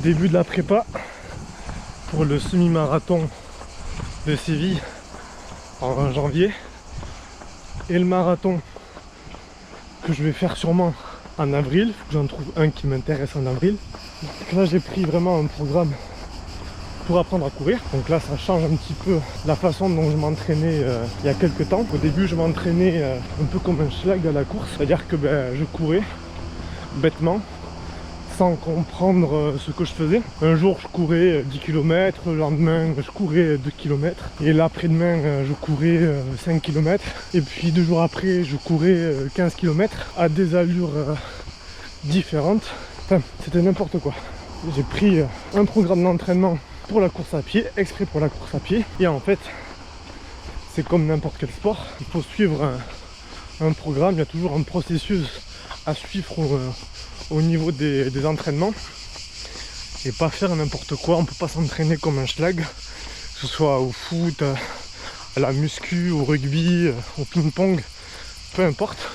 Début de la prépa pour le semi-marathon de Séville en janvier et le marathon que je vais faire sûrement en avril. Faut que j'en trouve un qui m'intéresse en avril. Donc là j'ai pris vraiment un programme pour apprendre à courir. Donc là ça change un petit peu la façon dont je m'entraînais il y a quelques temps. Au début je m'entraînais un peu comme un schlag à la course, c'est-à-dire que je courais bêtement sans comprendre ce que je faisais. Un jour je courais 10 km, le lendemain je courais 2 km et l'après-demain je courais 5 km et puis 2 jours après je courais 15 km à des allures différentes. Enfin, c'était n'importe quoi. J'ai pris un programme d'entraînement pour la course à pied, exprès pour la course à pied, et en fait c'est comme n'importe quel sport, il faut suivre un programme, il y a toujours un processus à suivre au niveau des entraînements et pas faire n'importe quoi. On peut pas s'entraîner comme un schlag, que ce soit au foot, à la muscu, au rugby, au ping-pong, peu importe,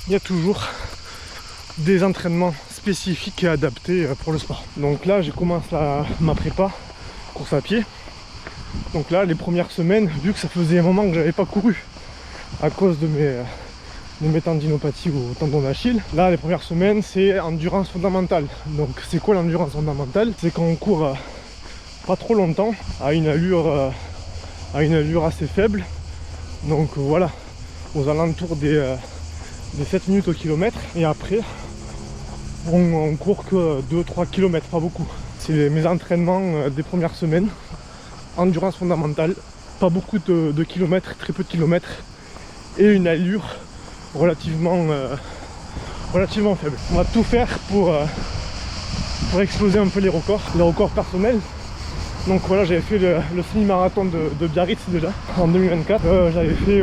il y a toujours des entraînements spécifiques et adaptés pour le sport. Donc là j'ai commencé ma prépa course à pied. Donc là les premières semaines, vu que ça faisait un moment que j'avais pas couru à cause de mes tendinopathies ou tendon d'Achille, là les premières semaines c'est endurance fondamentale. Donc c'est quoi l'endurance fondamentale? C'est quand on court pas trop longtemps à une allure assez faible. Donc voilà, aux alentours des 7 minutes au kilomètre, et après on court que 2-3 km, pas beaucoup. C'est mes entraînements des premières semaines, endurance fondamentale, pas beaucoup de kilomètres, très peu de kilomètres et une allure relativement faible. On va tout faire pour exploser un peu les records personnels. Donc voilà, j'avais fait le semi-marathon de Biarritz déjà en 2024. J'avais fait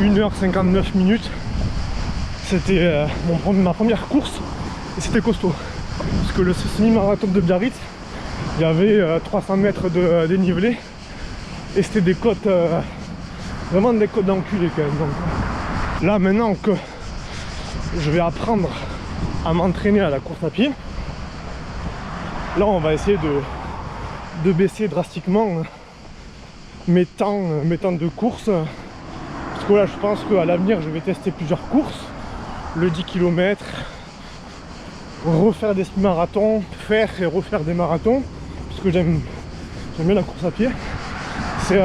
1h59 minutes. C'était ma première course et c'était costaud. Parce que le semi-marathon de Biarritz, il y avait 300 mètres de dénivelé et c'était des côtes, vraiment des côtes d'enculé quand même. Donc, là maintenant que je vais apprendre à m'entraîner à la course à pied, là on va essayer de baisser drastiquement mes temps de course. Parce que là je pense qu'à l'avenir je vais tester plusieurs courses. Le 10 km, refaire des semi-marathons, faire et refaire des marathons, parce que j'aime bien la course à pied. C'est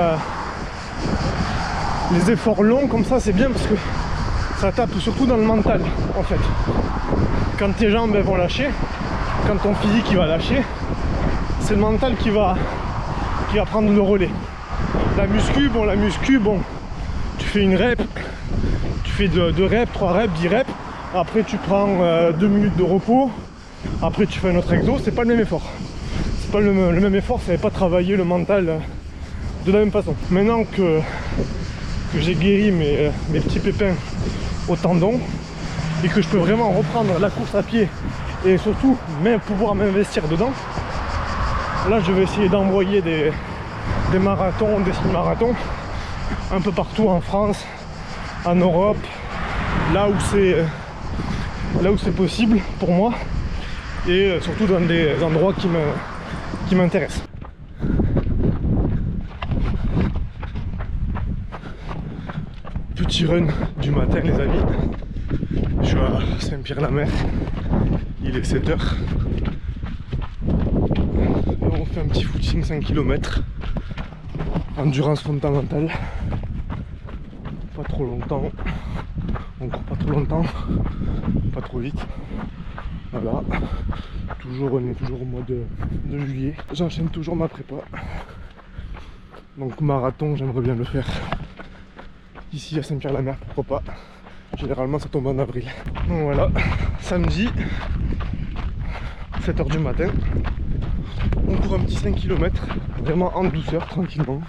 les efforts longs comme ça, c'est bien parce que ça tape surtout dans le mental en fait. Quand tes jambes vont lâcher, quand ton physique il va lâcher, c'est le mental qui va prendre le relais. La muscu, tu fais une rep, tu fais 2 reps, 3 reps, 10 reps, après tu prends 2 minutes de repos, après tu fais un autre exo. C'est pas le même effort. C'est pas le même effort, ça n'avait pas travaillé le mental de la même façon. Maintenant que j'ai guéri mes petits pépins au tendon et que je peux vraiment reprendre la course à pied et surtout même pouvoir m'investir dedans, là je vais essayer d'envoyer des marathons, des semi-marathons un peu partout en France, en Europe, là où c'est possible pour moi, et surtout dans des endroits qui m'intéressent. Petit run du matin les amis, je suis à Saint-Pierre-la-Mer, il est 7 h. On fait un petit footing 5 km, endurance fondamentale, pas trop longtemps, on court pas trop longtemps, pas trop vite. Voilà, on est toujours au mois de juillet, j'enchaîne toujours ma prépa. Donc marathon, j'aimerais bien le faire ici à Saint-Pierre-la-Mer, pourquoi pas. Généralement ça tombe en avril. Donc voilà, samedi, 7 h du matin, on court un petit 5 km, vraiment en douceur, tranquillement.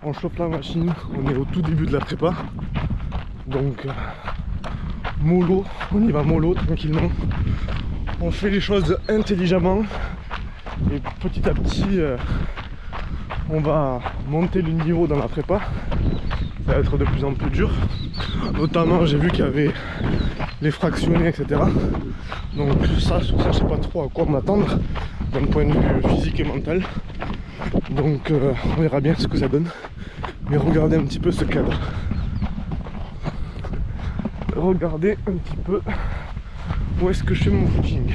On chope la machine, on est au tout début de la prépa. Donc mollo, on y va mollo, tranquillement. On fait les choses intelligemment et petit à petit on va monter le niveau dans la prépa. Ça va être de plus en plus dur. Notamment j'ai vu qu'il y avait les fractionner, etc. Donc ça, sur ça, je sais pas trop à quoi m'attendre d'un point de vue physique et mental. Donc on verra bien ce que ça donne. Mais regardez un petit peu ce cadre. Regardez un petit peu où est-ce que je fais mon footing.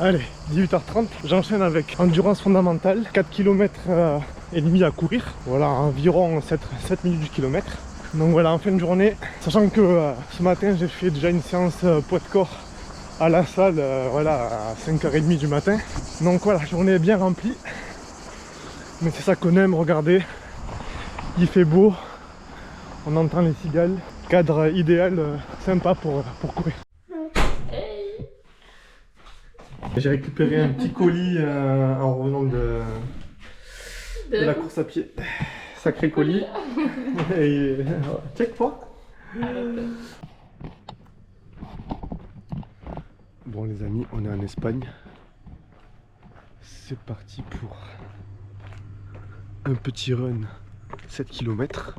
Allez, 18h30, j'enchaîne avec endurance fondamentale, 4 km et demi à courir, voilà, environ 7 minutes du kilomètre. Donc voilà, en fin de journée, sachant que ce matin j'ai fait déjà une séance poids de corps à la salle, voilà, à 5h30 du matin. Donc voilà, la journée est bien remplie, mais c'est ça qu'on aime, regardez, il fait beau, on entend les cigales, cadre idéal, sympa pour courir. J'ai récupéré un petit colis en revenant de la course à pied. Sacré colis. Et check quoi. Bon les amis, on est en Espagne. C'est parti pour un petit run 7 km.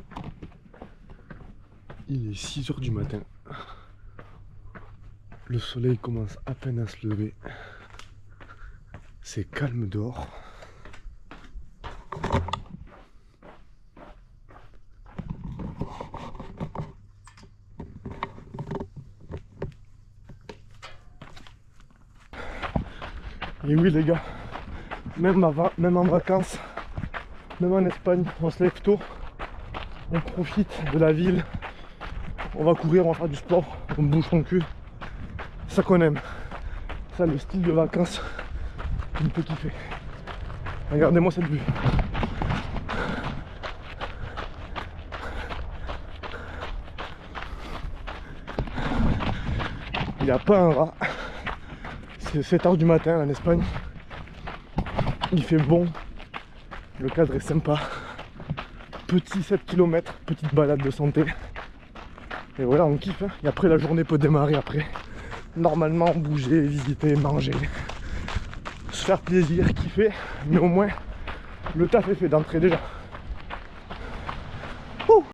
Il est 6h du matin. Le soleil commence à peine à se lever. C'est calme dehors. Et oui les gars, même en vacances, même en Espagne, on se lève tôt, on profite de la ville, on va courir, on va faire du sport, on bouge son cul. C'est ça qu'on aime. Ça, le style de vacances qui me fait kiffer. Regardez-moi cette vue. Il n'y a pas un rat. C'est 7h du matin en Espagne. Il fait bon. Le cadre est sympa. Petit 7 km, petite balade de santé. Et voilà, on kiffe. Hein. Et après, la journée peut démarrer après. Normalement, bouger, visiter, manger. Se faire plaisir, kiffer. Mais au moins, le taf est fait d'entrée déjà.